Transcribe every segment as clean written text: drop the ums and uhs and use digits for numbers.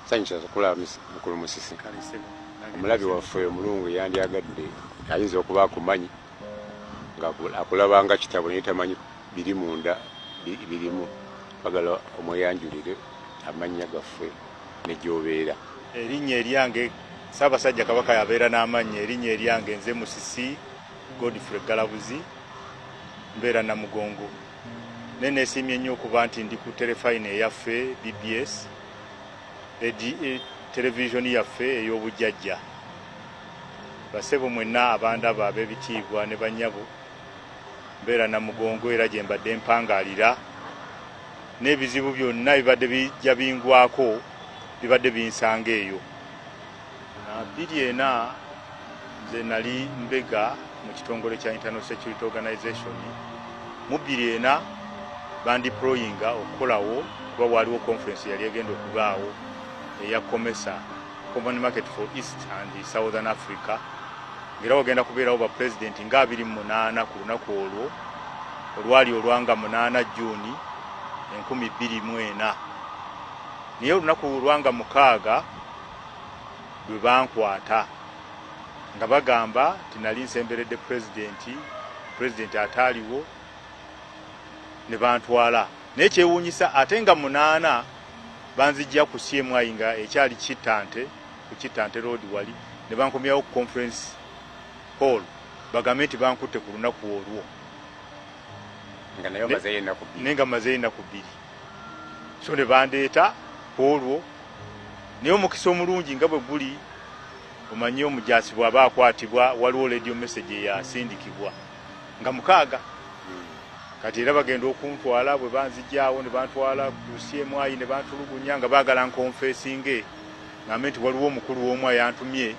Sanyisa kula mukulu Musisi. Omulabi waffe omulungu yandyagadde ayinza okuba akumanyi nga akulabanga kitabo naye tamanyi biri munda birimu. Bagala omweyanjulire amannya gaffe ne gy'obeera. Erinnya eryange Ssaabasajja Kabaka yabeera n'amannya. Erinnya eryange nze Musisi Godfrey Galabuzi, mbeera Namugongo. Ne neesiimye nnyo okuba nti ndi ku terefayina eyaffe BBS, televisioni yaffe ey'obujjajja. Basebo mwenna abandaba ab'ebitiibwa ne bannyabo, mbeera Namugongo era gye mbadde mpangaalira. N'ebizibu byonna bibadde bijja bingwako bibadde binsanga eyo. 2004 nze nali mbega mu kitongole kya International Security Organization. Mu 2004 bandiployinga okukolawo kuba waliwo conference yali egenda okubaawo eya COMESA, Common Market for East and Southern Africa. Ngera wagenda kubeerawo ba president nga 28 ku lunaku olwo olwali olwanga 8 Juni 2004. Niye olunaku olwanga 6 lwe bankwata nga bagamba tinali nsemberedde president ataaliwo ne bantwala. Naye kyewuunyisa ate nga 8 banzijja ku CMI nga ekyali Kittante, ku Kittante Road wali, ne bankomyawo ku conference hall bagambe nti bankutte ku lunaku olwo nga nayo mazeeyo ennaku 2. Nenga mazeeyo ennaku 2. So ne bandeeta ku olwo. Naye omukisa omulungi nga bwe guli, omanyi omujaasi bw'aba akwatibwa waliwo radio message eyasindikibwa nga 6. Kati era bagenda okuntwala bwe banzijjaawo ne bantwala ku CMI ne bantulugunya nga baagala nkonfeesinge ngambe nti waliwo omukulu w'omu ayantumye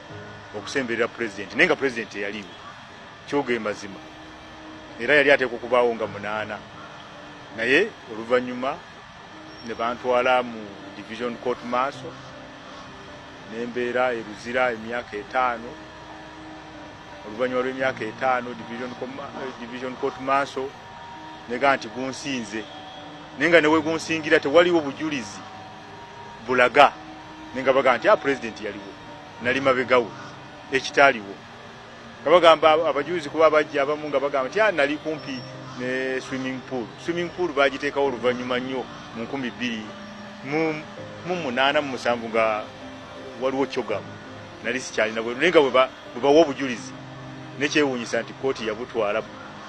okusemberera president. Naye nga president yaliwo, kyoge mazima. Era yali ateekwa okubaawo nga 8. Naye oluvannyuma ne bantwala mu division court martial nembeera eruzira emyaka 5. Oluvannyuma lw'emyaka 5 division court martial nega nti gunsinze. Nenga newe gunsingira tewaliwo bujulizi bulaga. Nenga baga nti president yaliwo, nali mabegawo ekitaaliwo. Kabagamba abajulizi kuba bajja abamu nga bagamba nti nali kumpi ne swimming pool bagiteekawo oluvannyuma nnyo mu 2000 mu 8 mu 7 nga waliwo kyogamu. Nali sikyalina bwe nenga bwe bawa obujulizi nekyewuunyisa nti kooti yabutwala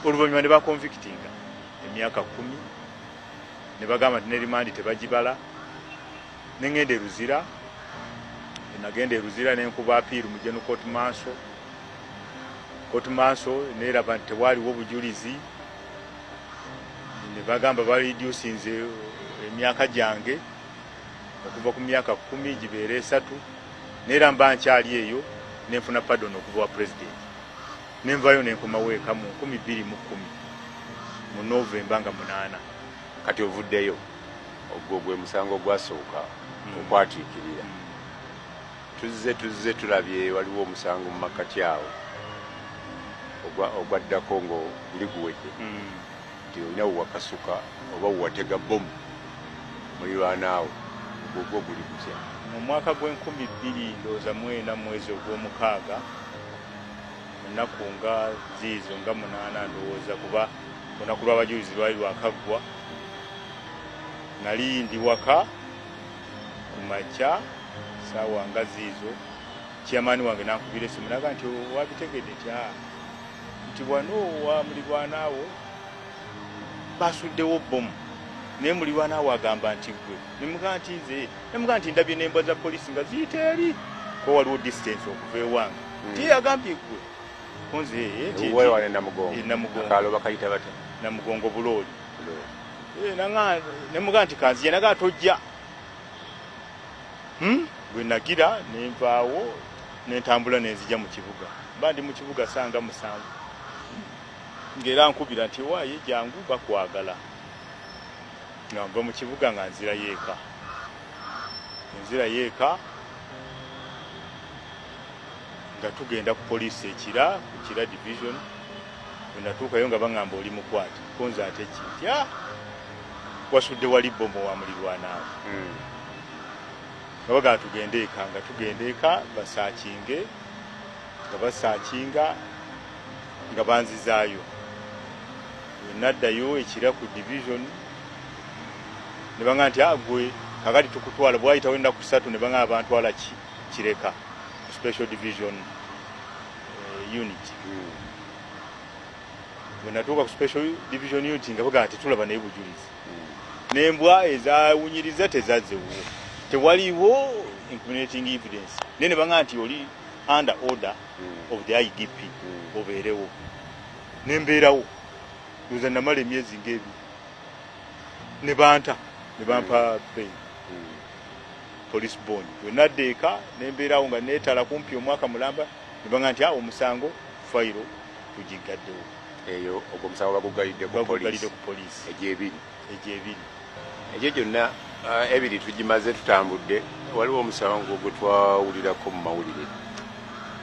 oluvannyuma ne bakonvictinga emyaka 10 ne bagamba nti ne rimandi tebagibala. Nengenda eruzira, nagenda eruzira nenkuba apiiru mu General Court Martial neraba nti tewaliwo obujulizi. Ne bagamba baridusinze emyaka gyange okuva ku myaka 10 gibeere 3. Neera mba nkyali eyo nenfuna pardon okuva wa president. Nenvayo nenkomawo eka mu 2010 mu November nga 8. Kati ovuddeyo ogwo gwe musango gwasooka okwatiikirira. Tuzze tulabye waliwo omusango mu makati awo ogwaddako ngo guli guwedde nti olina wakasuka oba watega bomu muliraanaawo ogwo guli gutya. Mu mwaka gw'2000 ndowooza mwena mwezi ogw'omukaaga ennaku nga ziizo nga 8 ndowooza kuba olunaku lw'abajulizi lwali lwakaggwa. Nali ndi waka ku makya saawa nga ziizo, chairman wange nankubira essimu naga nti wabitegedde nti wano wa mulirwanaawo basuddewo bomu naye mulirwanaawo agamba nti gwe. Nemugaa nti nze nemugaa nti ndabye n'embwa za polisi nga ziyita eri ko waliwo distance okuva ewange nti agambye gwe konze weewale Namugongo akalo bakayita bata Namugongo bulooli. Nemugaa nti kanzije naga tojja. Bwe nagira nenvaawo nentambula nenzija mu kibuga. Bandi mu kibuga sanga 7. Ngera nkubira nti waaye jangu bakwagala. Ngamba mu kibuga nga nzira yeeka nga tugenda ku poliisi ekira ku Kira division. Bwe natuukayo nga bangamba oli mukwate konze ate ki? Wasudde wali bomu wa mulirwanaawo. baga tugende eka nga tugende eka basaakinge nga basaakinga nga banzizaayo naddayo ekira ku division ne banga nti agwe kakati tukutwala bwayitawo ennaku 3 ne banga abantwala kireka special division unit bwenatuuka ku special division unit nga baga ati tulaba naye bujulizi nembwa ezawunyiriza tezazzewo tewaliwo incriminating evidence nene banga nti oli under order of the IDP obeerewo nembeerawo luza namala emyezi ng'ebi ne bampa bail police bond wenaddeeka nembeerawo nga neetala kumpi omwaka mulamba ne banga nti omusango fayiro tugigaddewo eyo ogwo omusango bagugalidde ku police egyebiri egyo gyonna ebiri tugimaze tutambudde waliwo omusango gwe twawulirako mu mawulire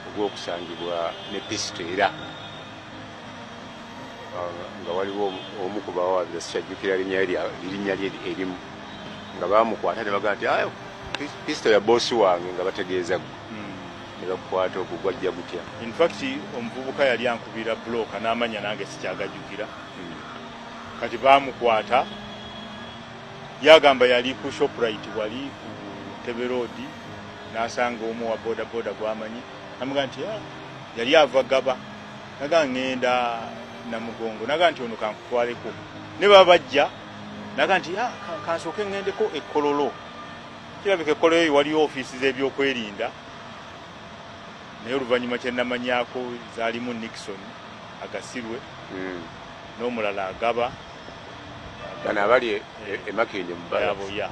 ogw'okusangibwa ne pisito era nga waliwo omu ku bawaabira sikyajjukira linnya lye erimu nga bamukwata ne bagaa nti pisito ya boosi wange nga bategeeza gwe ne bakukwata ogwo gwajja gutya. In fact omuvubuka yali ankubira bloka n'amanya nange sikyagajjukira kati bamukwata yagamba yali ku Shoprite wali ku Tebe Road n'asanga omu wa boda gwamanyi namugaa nti yali ava Gaba naga ngenda Namugongo naga nti ono kankutwaleko ne babajja naga nti kansooke ngendeko Ekkololo kirabika Ekkololo wali offices z'ebyokwerinda naye oluvannyuma kye namanyako zaalimu Nixon Agasirwe n'omulala Agaba bano abali emakenge mubabo ya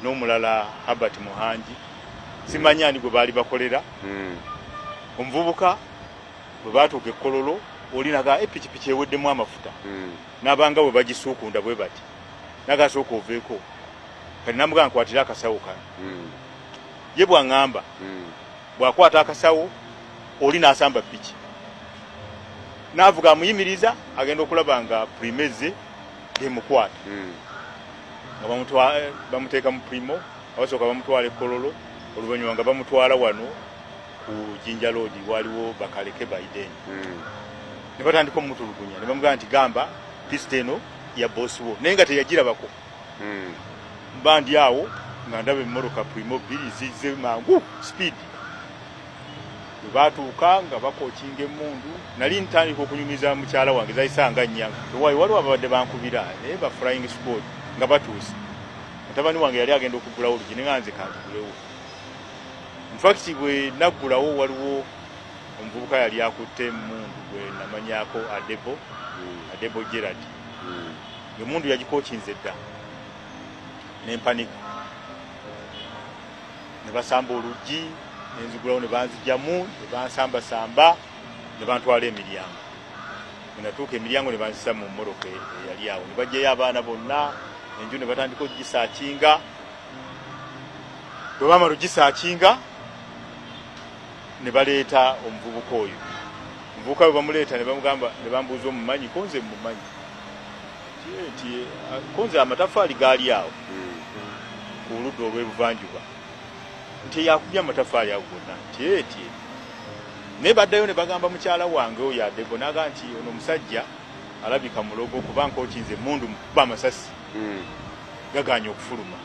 n'omulala Herbert Muhanji simanyi ani gwe baali bakolera omuvubuka bwe baatuuka Ekkololo olinaga epikipiki eweddemu amafuta n'abanga bwe bagisuukunda bwe bati nagasooka oveeko kati namugaa nkwatira akasawo kano ye bw'aŋŋamba bw'akwata akasawo oli n'asamba piki n'avuga amuyimiriza agenda okulaba nga primeze emukwata nga bamuteeka mu primo abasooka bamutwala Ekkololo oluvannyuma nga bamutwala wano ku Jinja Road waliwo Bakaleke Biden ne batandika omutulugunya ne bamugaa nti gamba pisito eno ya boosi wo naye nga teyagirabako bandi awo nga ndaba emmoroka primo 2 zizze mangu speed bwe baatuuka nga bakookinga emmundu nali ntandika okunyumiza mukyala wange zayisanga nnyanga waliwo ababadde bankubira naye ba flying squad nga batuuse mutabani wange yali agenda okugulawo olugi ne nga nze kantugulewo infact bwe naggulawo waliwo omuvubuka yali akutte emmundu gwe namanyako Adebo Gerard emmundu yagikookinze dda nempanika ne basamba oluggi nenzigulawo ne banzijjamu ne bansambasamba ne bantwala emiryango bwenatuuka emiryango ne banzisa mu mmoroka eyali awo ne bajjayo abaana bonna enju ne batandika ogisaakinga bwe bamala ogisaakinga ne baleeta omuvubuka oyo omuvubuka we bamuleeta ne bamugamba ne bambuuza omumanyi konze mumanyi nti konze amatafaali gaali awo ku ludda olw'ebuvanjuba nti yakubya amatafaali ago gonna nti naye baddayo ne bagamba mukyala wange oyo Adebo naga nti ono omusajja alabika mulogo kuba nkookinze emmundu mukuba amasasi gaganye okufuluma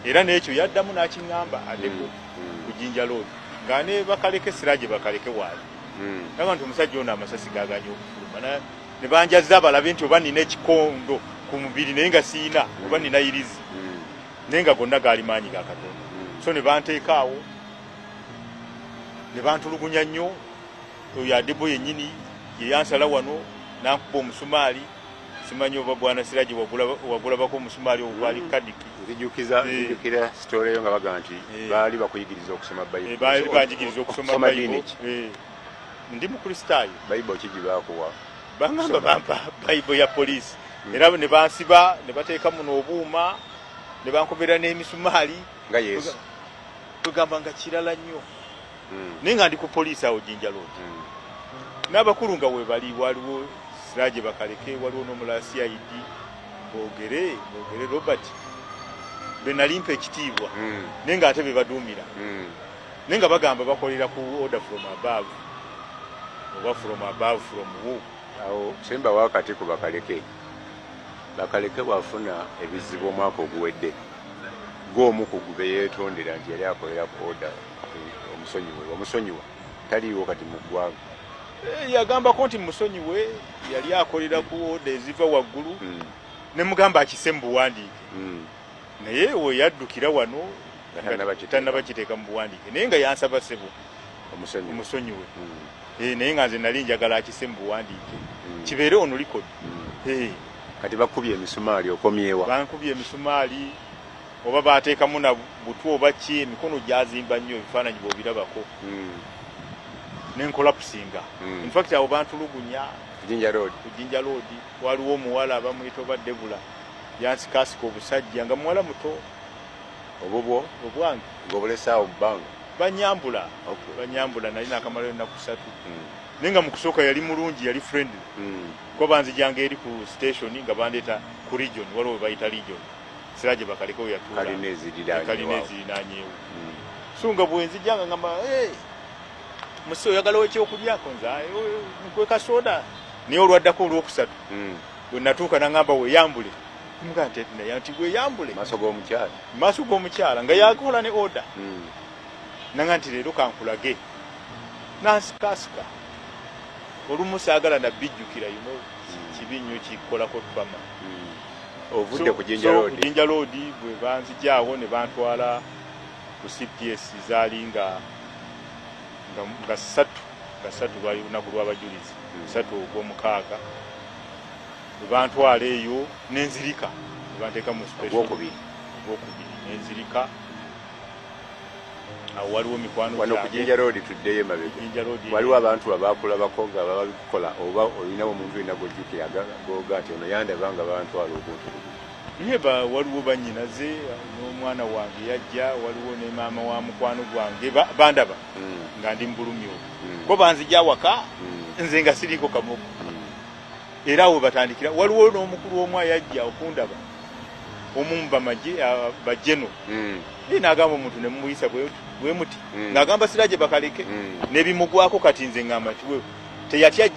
era n'ekyo yaddamu n'akiŋŋamba Adebo ku Jinja Road nga ne Bakaleke Siraje Bakaleke waali naga nti omusajja ono amasasi gaganye okufuluma ne banjaza balabe nti oba nina ekikondo ku mubiri naye nga siina oba nina irizi naye nga gonna gaali maanyi ga Katonda so ne banteekaawo ne bantulugunya nnyo oyo Adebo yennyini ye yansala wano n'ankuba omusumaali simanyi oba bwana Siraje wagulabako omusumaali ogwali kadiki nzijukira sitole eyo nga baga nti baali bakuyigiriza okusoma Bayibuli baali banjigiriza okusoma Bayibuli ndi mukristaayo Bayibuli kigi baakuwa bangamba bampa Bayibuli ya poliisi era ne bansiba ne bateeka muno obuuma ne bankobera n'emisumaali nga Yesu tugamba nga kirala nnyo naye nga ndi ku poliisi awo Jinja Road n'abakulu nga we bali waliwo Siraje Bakaleke waliwo n'omulala CID boogere Robert benalimpa ekitiibwa naye nga ate be baduumira naye nga bagamba bakolera ku order from above oba from above from who. Awo semba wakati ku bakaleke bwafuna ebizibu omwaka oguwedde gw'omu ku gube yeetondera nti yali akolera ku order omusonyiwe taliiwo kati mu ggwanga. Yagambako nti musonyiwe yali akolera ku order eziva waggulu ne mugamba akise mu buwandiike naye we yaddukira wano tannabakiteeka mu buwandiike naye nga yansaba ssebo omusonyiwe naye nga nze nali njagala akise mu buwandiike kibeere ono likodi. Kati bakubye emisumaali okomyewa bankubye emisumaali oba baateekamu na butwa oba ki emikono gyazimba nnyo ebifaananyi bw'obirabako n'enkolapusinga in fact abo bantulugunya Jinja Road waliwo omuwala bamuyita oba Debula yansikasika obusajja nga muwala muto obwange ng'obulesaawo bbanga banyambula nali nakamalayo ennaku 3 naye nga mu kusooka yali mulungi yali friendly ko banzijanga eri ku station nga bandeeta ku region waliwo bayita region Siraje Bakaleke we yatuula Kalinezi nanyeewo so nga bwenzijanga ngamba musi oyagala ekyokulyako nze nkweka soda naye olwaddako olwokusatu bwe natuuka nangamba weeyambule mugaa nti naye nti weeyambule maaso g'omukyala nga yakola ne order nanga nti leero kankulage nansikasika olumu saagala nabijjukira kibi nnyo kikolako tupama ovudde ku Jinja Road bwe banzijaawo ne bantwala ku CPS zaali nga 3 lwa lunaku lw'abajulizi 3 ogw'omukaaga bwe bantwala eyo nenzirika bwe banteeka mu special ogwokubiri nenzirika awo waliwo mikwano wano ku Jinja Road tuddeyo emabega waliwo abantu abakulabako nga babikola oba olinawo omuntu olina gojjukira goga nti ono yandaba nga bantwala obuntu waliwo bannyinaze n'omwana wange yajja waliwo ne maama wa mukwano gwange bandaba nga ndi mbulumyo bo banzija waka nze nga siriko kamogo era awo batandikira waliwo n'omukulu omu ayajja okundaba omumba maje bajeno n'agamba omuntu ne mumuyisa bwe muti ng'agamba Siraje Bakaleke n'ebimugwako kati nze ngamba nti teyatya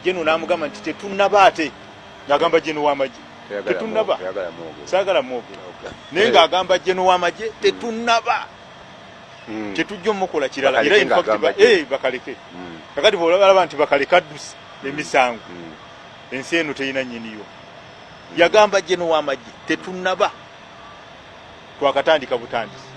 jeno n'amugamba nti tetunnaba ate ng'agamba jeno w'amagye tetunnaba saagala mwogera naye ng'agamba jeno w'amagye tetunnaba tetujja omukola kirala era in fact Bakaleke kakati bw'olaba nti Bakaleke addusi emisango ensi eno terina nnyiniyo yagamba jeno w'amagye tetunnaba twakatandika butandisi.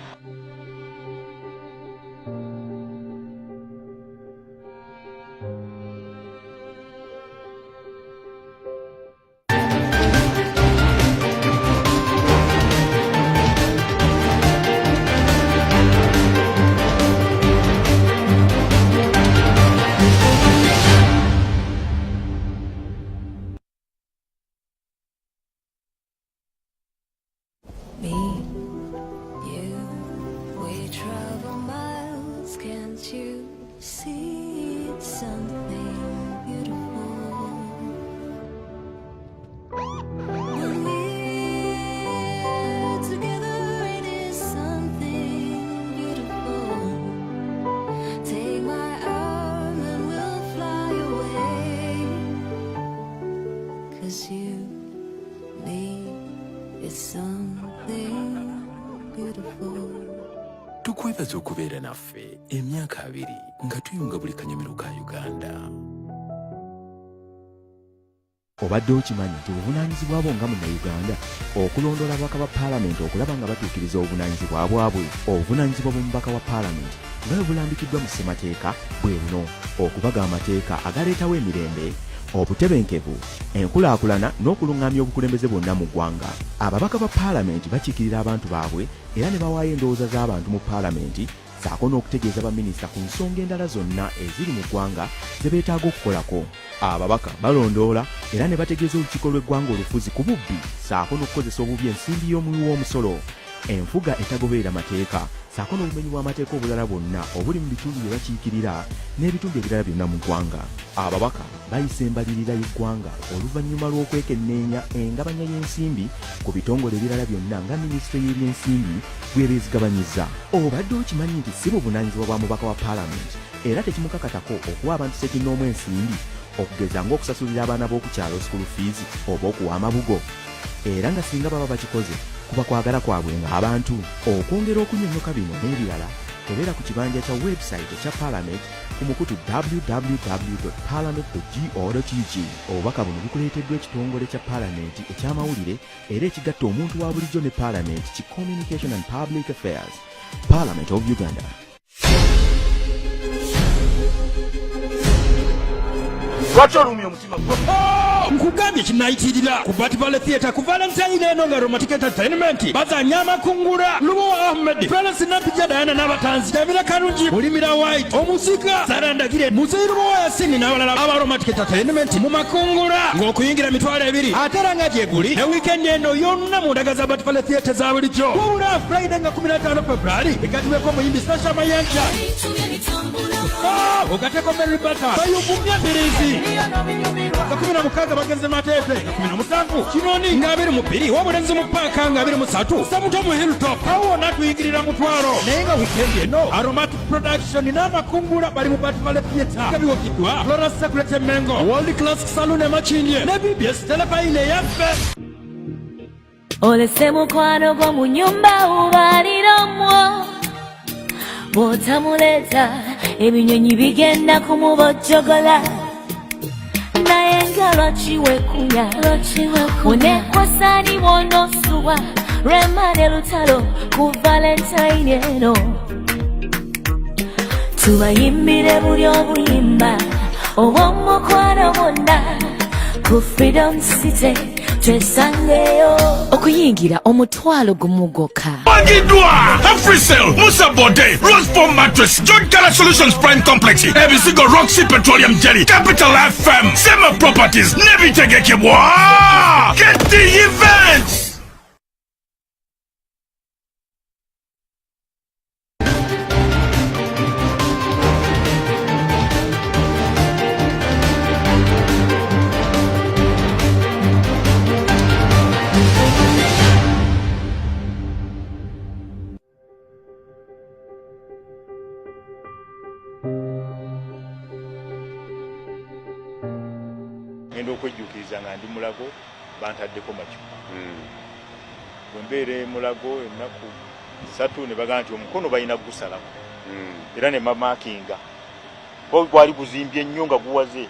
Tukwebaza okubeera naffe emyaka 2 nga tuyunga buli kanyomero ka Uganda. Obadde okimanyi nti obuvunaanyizibwa bwo nga Munnayuganda okulondoola ababaka ba Paalamenti okulaba nga batuukiriza obuvunaanyizibwa bwabwe. Obuvunaanyizibwa bw'omubaka wa Paalamenti nga bwe bulambikiddwa mu ssemateeka bwe buno: okubaga amateeka agaleetawo emirembe, obutebenkevu, enkulaakulana n'okuluŋŋamya obukulembeze bwonna mu ggwanga. Ababaka ba Paalamenti bakiikirira abantu baabwe era ne bawaayo endowooza z'abantu mu Paalamenti saako n'okutegeeza baminisita ku nsonga endala zonna eziri mu ggwanga ze beetaaga okukolako. Ababaka balondoola era ne bategeeza olukiiko lw'eggwanga olufuzi ku bubbi saako n'okukozesa obubi ensimbi y'omuwi w'omusolo. enfuga etagoberera mateeka saako n'obumenyi bw'amateeka obulala bwonna obuli mu bitundu bye bakiikirira n'ebitundu ebirala byonna mu ggwanga. Ababaka bayise embalirira y'eggwanga oluvannyuma lw'okwekenneenya engabanya y'ensimbi ku bitongole ebirala byonna nga minisitule y'ebyensimbi bw'ebeezigabanyizza. Obadde okimanyi nti si buvunaanyizibwa bwa mubaka wa paalamenti era tekimukakatako okuwa abantu ssekinnoomu ensimbi okugeza ng'okusasulira abaana b'okukyalo school fees oba okuwa amabugo. Era nga singa baba bakikoze kuba kwagala kwabwe ng'abantu. Okwongera okunnyonnyoka bino n'ebirala kebera ku kibanja kya website ekya Parliament ku mukutu www.parliament.go.ug. Obubaka buno bukuleeteddwa ekitongole kya Parliament eky'amawulire era ekigatta omuntu wa bulijjo ne Parliament ki Communication and Public Affairs, Parliament of Uganda. Lwaki omutima nkugambye kinnayitirira ku Bativale Theatre ku Valentine eno nga Romantic Entertainment bazanya amakungula Lubo Ahmed Florence Napija Diana n'abatanzi Jamila Karungi Mulimira White omusika Sarandagire Muzeyi Lubo Yasini n'abalala aba Romantic Entertainment mu makungula ng'okuyingira 2 ate nga gyeguli ne weekend eno yonna mu ndaga za Bativale Theatre za bulijjo wabula Friday nga 15 February egatiweko omuyimbi Sasha Mayanja ogateko Mary Bata bayugumya mbirizi nga 16 bagenze mateefe nga 17 kinoni nga 22 wabulenzi mu paaka nga 23 samuto mu hilltop awo natuyingirira mutwaro naye nga weekend eno Aromatic Production n'amakungula bali mu Bativale Theatre nga biwokidwa Flora Secret Mengo World Classic Saloon Machinje ne BBS Telepaine yaffe olese mukwano gwo mu nyumba ubaliromwo bw'otamuleta ebinyonyi bigenda kumubojjogola naye nga lwakiwekunya onekwasani bw'onosuwa Rema ne lutalo ku Valentine eno tubayimbire buli obuyimba obw'omukwano bwonna ku Freedom City twesangeyo okuyingira omutwalo gumugoka Magidwa Afrisel Musa Bode Rosebud Mattress John Kala Solutions Prime Complex Ebisigo Roxy Petroleum Jelly Capital FM Sema Properties Nebitegekebwa Get the events. Ngendo okwejjukiriza nga ndi Mulago bantaddeko macupa bwembeere Mulago ennaku 3 ne bagaa nti omukono balina gusalako era ne bamakinga bo gwali guzimbye nnyo nga guwaze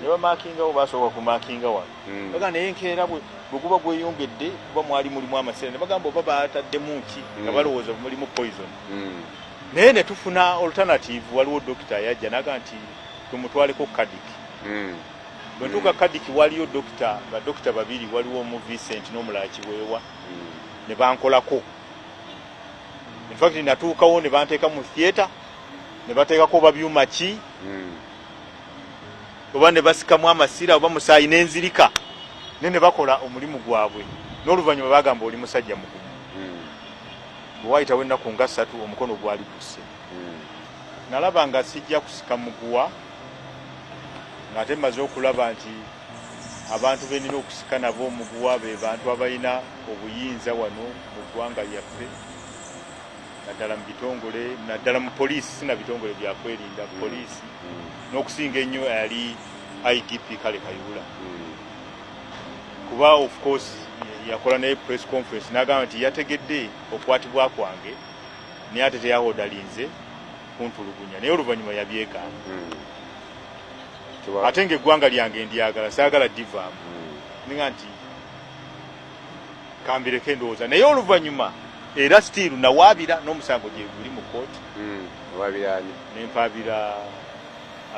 ne bamakinga bo basobola kumakinga wano bagaa naye enkeera bwe guba gweyongedde kuba mwali mulimu amasere ne bagamba oba baataddemu ki nga balowooza mulimu poison naye ne tufuna alternative waliwo dokita yajja naga nti tumutwaleko kadiki bwentuuka kadiki waliyo badokita babiri waliwo omu Vincent n'omulala Kiweewa ne bankolako in fact natuukawo ne banteeka mu theatre ne bateekako oba byuma ki oba ne basikamu amasira oba musaayi n'enzirika ne bakola omulimu gwabwe n'oluvannyuma bagamba oli musajja mugumu bw'ayitawo ennaku nga 3 omukono gwali gusse nalaba nga sijja kusika muguwa ngate maze okulaba nti abantu benina okusika nabo omuguwa be bantu abalina obuyinza wano mu ggwanga lyaffe naddala mu bitongole naddala mu poliisi sina bitongole byakwerinda poliisi n'okusinga ennyo yali IGP Kale Kayihura kuba of course yakola naye press conference n'agamba nti yategedde okukwatibwa kwange naye ate teyahodalinze kuntulugunya naye oluvannyuma yabyegaana ate ng'eggwanga lyange ndyagala saagala divaamu ninga nti kambireko endowooza naye oluvannyuma era stiiru nawaabira n'omusango gye guli mu kooti nempaabira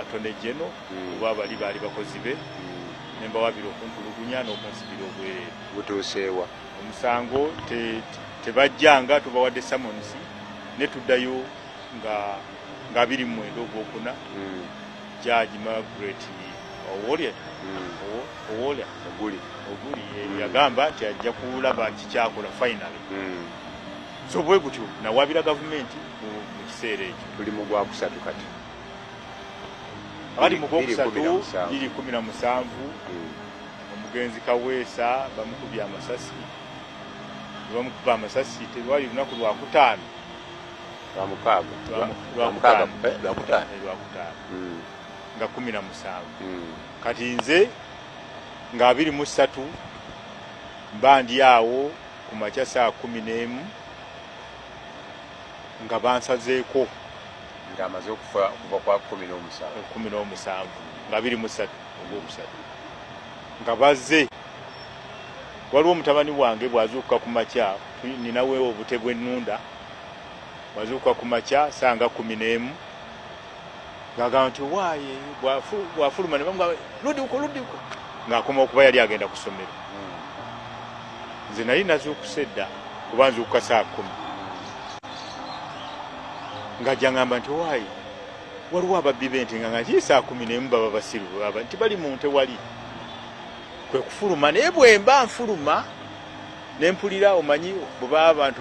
Attorney General oba bali baali bakozi be ne mbawaabira okuntulugunya n'okunsibira obwereere butuuseewa omusango tebajjanga tubawadde summons ne tuddayo nga 27 ogwokuna Judge Margaret Owolia oguli yagamba nti ajja kulaba kikyakola finally so bwe gutyo nawabira gavumenti mu kiseera ekyo tuli mu gwa kusatu kati abali mu gwokusatu 17 omugenzi Kaweesa bamukubye amasasi bamukuba amasasi tewali lunaku lwakutaano lwakutaano nga 17 kati nze nga 23 mbandi awo ku makya saa 11 nga bansazeeko nga amaze okufa kuva kwa 17 nga 23 ogwokusatu nga bazze waliwo mutabani wange bwazuuka ku makya ninawe obute bw'ennunda bwazuuka ku makya sanga 11 ngagamba nti waaye bwafuluma ne bamugamba ludi uko ng'akoma okuba yali agenda ku ssomero nze nali nazuukuse edda kuba nzuuka saa 10 ng'ajja ngamba nti waaye waliwo ababbi b'ente nga nti saa 11 baba basiru nti bali mu nte wali kwe kufuluma naye bwemba nfuluma ne mpulira omanyi bwe abantu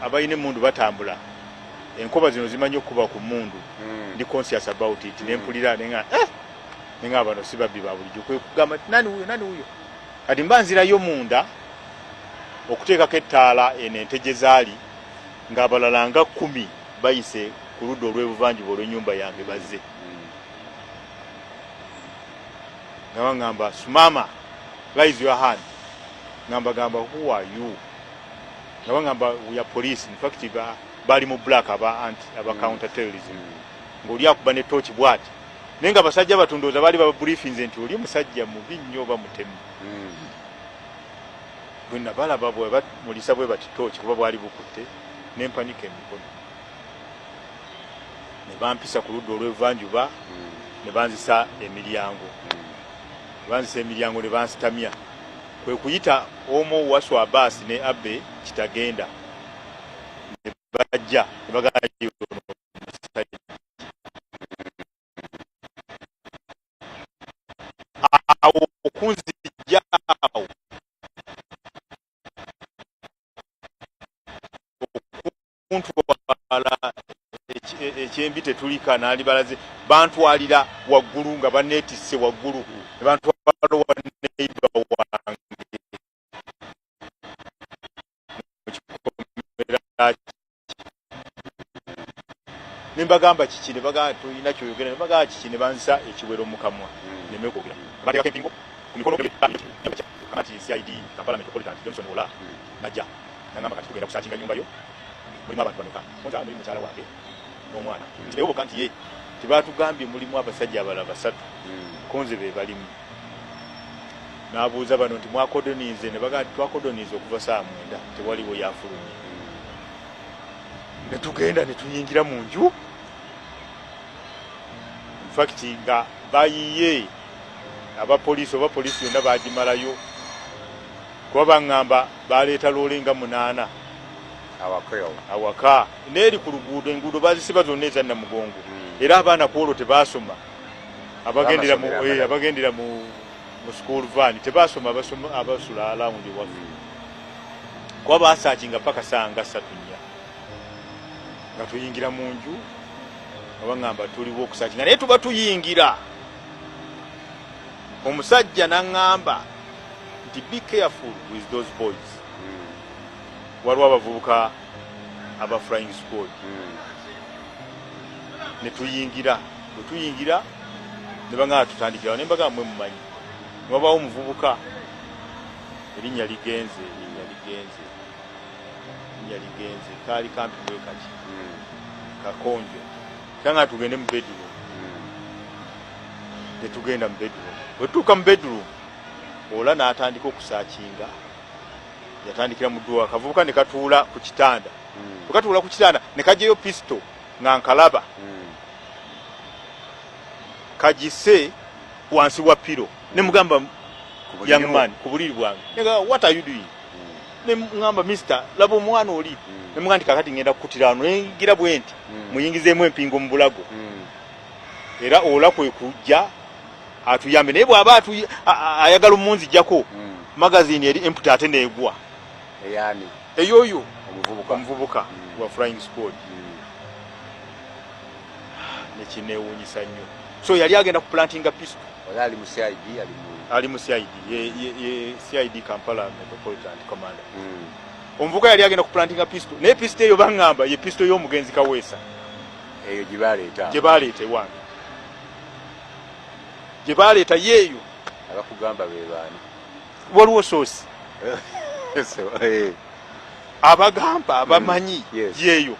abalina emmundu batambula enkoba zino zimanyi okuba ku mmundu ndi conscious about it ne mpulira nenga bano si babbi ba bulijjo kwe kugamba nani wuyo kati mba nzirayo munda okuteekako ettaala eno ente gye zaali ng'abalala nga 10 bayise ku ludda olw'ebuvanjuba olw'ennyumba yange bazze nga baŋŋamba sumama raise your hand gamba who are you nga baŋŋamba we are police in fact bali mu black aba counter terrorism ng'oli akuba ne torch bwati naye nga basajja batundooza baali babriefings nti oli musajja mubi nnyo oba mutemu bwe nabalaba mulisa bwe bati torch kuba bwali bukutte ne mpanika emikono ne bampisa ku ludda olw'evanjuba ne banzisa emiryango ne bansitamya kwe kuyita omu waswa Abbas ne Abbe kitagenda ne bajja ne bagamba awo okunzijja awo okuntwala ekyembi tetulika naali balaze bantwalira waggulu nga baneetisse waggulu ne bantwala wa neiba wange ne mbagamba kiki ne bagamba tulina kyoyogera ne bagamba kiki ne banzisa ekiwero mu kamwa nemekwogera bateekako empingo ku mikono kamati CID Kampala Metropolitan Johnson Ola najja nangamba kati tugenda kusakinga nyumba yo mulimu abantu banoka konza mulimu mukyala wange n'omwana nti ewoboka nti ye tebatugambye mulimu abasajja abalala basatu konze be balimu n'abuuza bano nti mwakodonize ne bagamba twakodonize okuva saa 9 tewaliwo yafulumye ne tugenda ne tuyingira mu nju infacti nga bayiye abapoliisi yonna bagimalayo kuba baŋŋamba baleeta loolenga 8 awaka neeri ku luguudo enguudo bazisiba zonna eza Namugongo era abaana kwolwo tebaasoma abagendera mu school van tebaasoma abasula alawundi waffe kuba basaakinga paka saa nga 3 nga tuyingira mu nju nga baŋŋamba tuliwo okusaakinga naye tuba tuyingira omusajja n'aŋŋamba nti be careful with those boys waliwo abavubuka aba flying squad ne tuyingira bwe tuyingira ne baŋŋamba tutandikirawo ne mbagamba mwe mumanyi wabawo omuvubuka erinnya ligenze kaali kampi bwe kati kakonjo kanga tugende mu bedroom netugenda mu bedroom bwe tutuuka mu bedroom Ola n'atandika okusaakinga yatandikira mu dduwa akavubuka ne katuula ku kitanda katuula ku kitanda ne kajjayo pisto nga nkalaba kagise wansi wa piro ne mugamba young man ku buliri bwange nega what are you doing ne ngamba mister labo omwana oli ne mugamba kakati ngenda kukutira ano ngira bwenti muyingizeemu empingo mu bulago era Ola kwe kujja atuyambe naye bw'aba ayagala omunzijjako magazine eri empty ate neegwa eyani eyoyo omuvubuka wa flying squad nekinewunyisa nnyo so yali agenda ku plantinga pistol ali mu CID ali mu CID ye CID Kampala Metropolitan Commander omuvubuka yali agenda ku plantinga pistol naye pistol eyo bangamba ye pistol y'omugenzi Kaweesa eyo gibaleeta ewange gibaleeta yeeyo abakugamba be baani waliwo soosi abagamba abamanyi yeeyo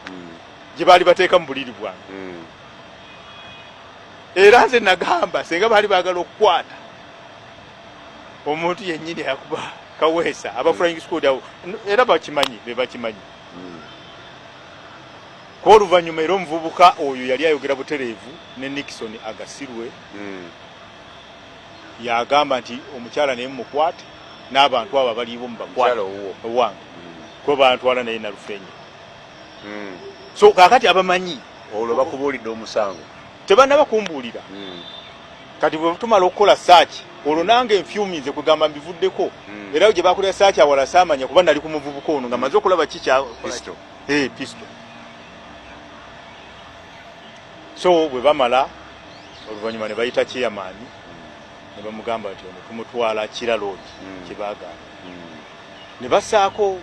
gye baali bateeka mu buliri bwange era nze nagamba senga baali baagala okukwata omuntu yennyini yakuba Kaweesa aba flying squad awo era bakimanyi ko oluvannyuma era omuvubuka oyo yali ayogera butereevu ne Nixon agasirwe yagamba nti omukyala naye mukwate n'abantu abo abaliibo mubakwate owange ko bantwala naye Nalufenya so kakati abamanyi olwo bakubuulidde omusango tebannaba kumbuulira kati bwe tumala okukola saaki olwo nange nfyuminze kugamba mbivuddeko era gye bakolera saaki awala saamanya kuba nali ku muvubuka ono nga maze okulaba pistol so bwe bamala oluvannyuma ne bayita chairman ne bamugamba nti ono tumutwala Kiraloodi kye baagamba ne bassaako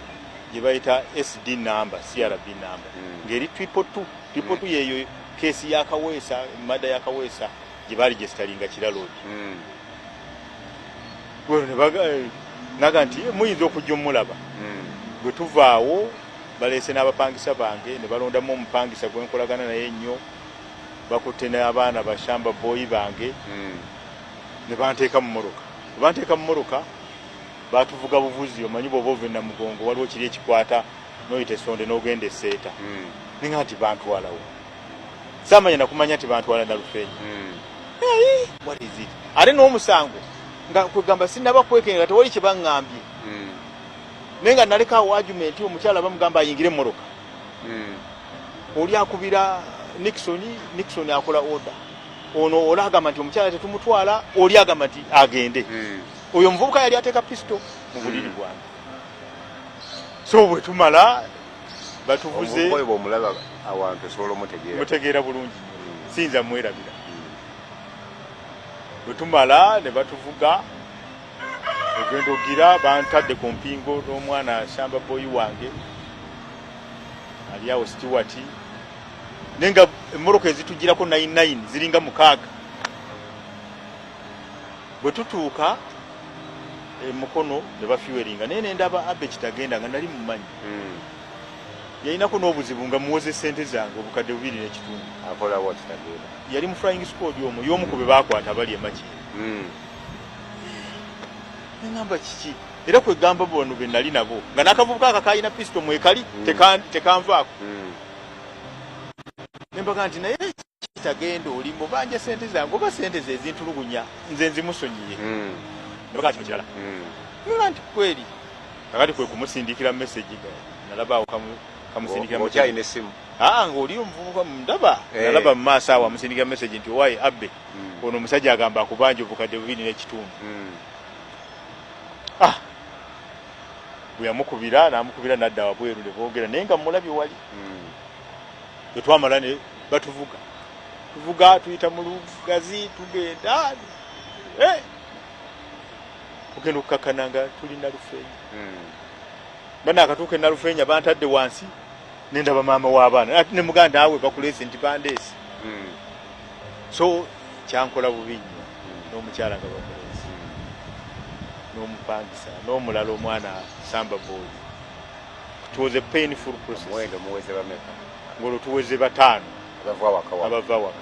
gye bayita SD number CRB number ng'eri triple two yeeyo keesi ya Kaweesa mada ya Kaweesa gye baali gesitalinga Kiraloodi naga nti muyinza okujja omulaba bwe tuvaawo baleese n'abapangisa bange ne balondamu omupangisa gwenkolagana naye ennyo bakutte n'abaana bashamba boyi bange ne banteeka mu mmotoka batuvuga buvuzi omanyi bw'oba ova Namugongo waliwo kiri ekikwata n'oyita Essonde n'ogenda Esseeta ninga nti bantwalawo saamanya nakumanya nti bantwala Nalufenya what is it ate n'omusango nga kwegamba sinaba kwekenga tewali kye baŋŋambye naye nga nalekaawo argument omukyala bamugamba ayingire mmotoka oli akubira Nixon akola order ono olagamba nti omukyala tetumutwala oli agamba nti agende oyo omuvubuka yali ateeka pistol mu buliri bwange so bwe tumala batuvuze omulaba awantu osobola mutegeera bulungi sinza mwerabira bwe tumala ne batuvuga egenda ogira bantadde ku mpingo n'omwana shamba boyi wange ali awo Stewart nenga emmoroka ezitugirako 99 ziringa 6 bwe tutuuka mukono ne bafiweringa naye nendaba Abbe Kitagenda nga nali mumanyi yayinako n'obuzibu nga muwoze sente zange obukadde 2.5 akola what Kitagenda yali mu flying squad y'omu ku be bakwata bali emakiri nengamba kiki era kwegamba bano be nali nabo nga n'akavubuka akakayina pistol mwekali tekanvaako nembaga nti naye Kitagenda oli mubanja sente zange oba sente ze ezintulugunya nze nzimusonyiye nembaga kino kirala nga nti kweri kakati kwe kumusindikira message nalaba kamusindikira okyalina essimu ng'oli omuvubuka ndaba nalaba mu maaso awo amusindikira message nti owaye Abbe ono omusajja agamba akubanja obukadde 2.5 bwe yamukubira n'amukubira n'adda wabweru ne boogera naye nga mulabye wali bwe twamala ne batuvuga tuyita mu lugazi tugenda ogenda okukakana nga tuli Nalufenya bana akatuuka Nalufenya bantadde wansi nendaba maama w'abaana ne muganda awe bakuleese nti bandeese so kyankola bubi nnyo n'omukyala nga bamuleese n'omupangisa n'omulala omwana Samba Boy it was a painful process mwendo muweze bameka ngolo tuweze 5 abava waka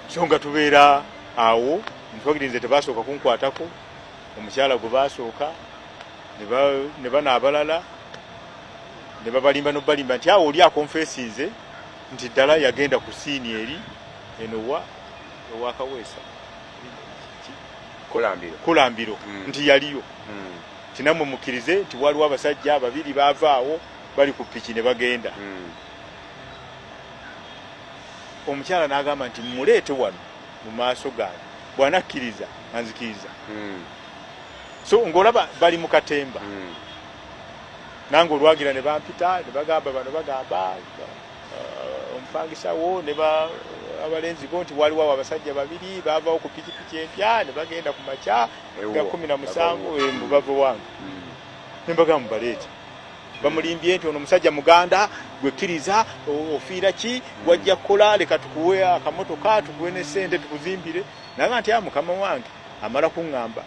so nga tubeera awo ntwagirinze tebasooka kunkwatako omukyala gwe basooka ne bana abalala ne babalimba n'obalimba nti awo oli akonfesinze nti ddala yagenda ku siini eri eno owa Kaweesa Kulambiro nti yaliyo tinamwe mukkirize nti waliwo abasajja 2 baavaawo bali ku piki ne bagenda omukyala n'agamba nti muleete wano mu maaso gange bw'anakkiriza anzikiriza so ng'olaba bali mu katemba nange olwagira ne bampita ne bagamba bano bagamba omupangisawo ne abalenzi bo nti waliwo abasajja babiri baavawo ku pikipiki empya ne bagenda ku makya ga 17 mubavo wange ne mbagamba baleete bamulimbye nti ono musajja muganda gwekkiriza ofiira ki wajja kukola leka tukuwe akamotoka tukuwe ne ssente tukuzimbire naga nti mukama wange amala kuŋŋamba.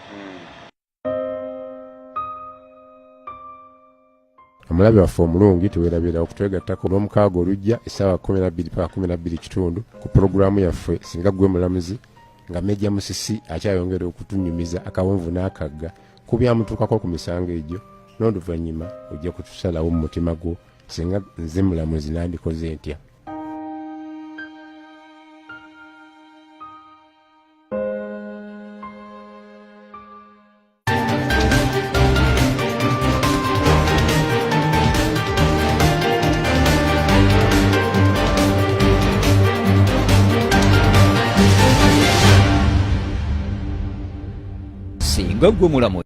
Omulabe waffe omulungi tuweerabira okutwegattako olw'omukaaga olujja essaawa 12 paka 12 ku pulogulaamu yaffe singa gwe mulamuzi nga Meja Musisi akyayongera okutunyumiza akawonvu n'akagga ku byamutuukako ku misango egyo n'oluvannyuma ojja kutusalawo mu mutima gwo singa nze mulamuzi nandikoze ntya. Singa gwe mulamuzi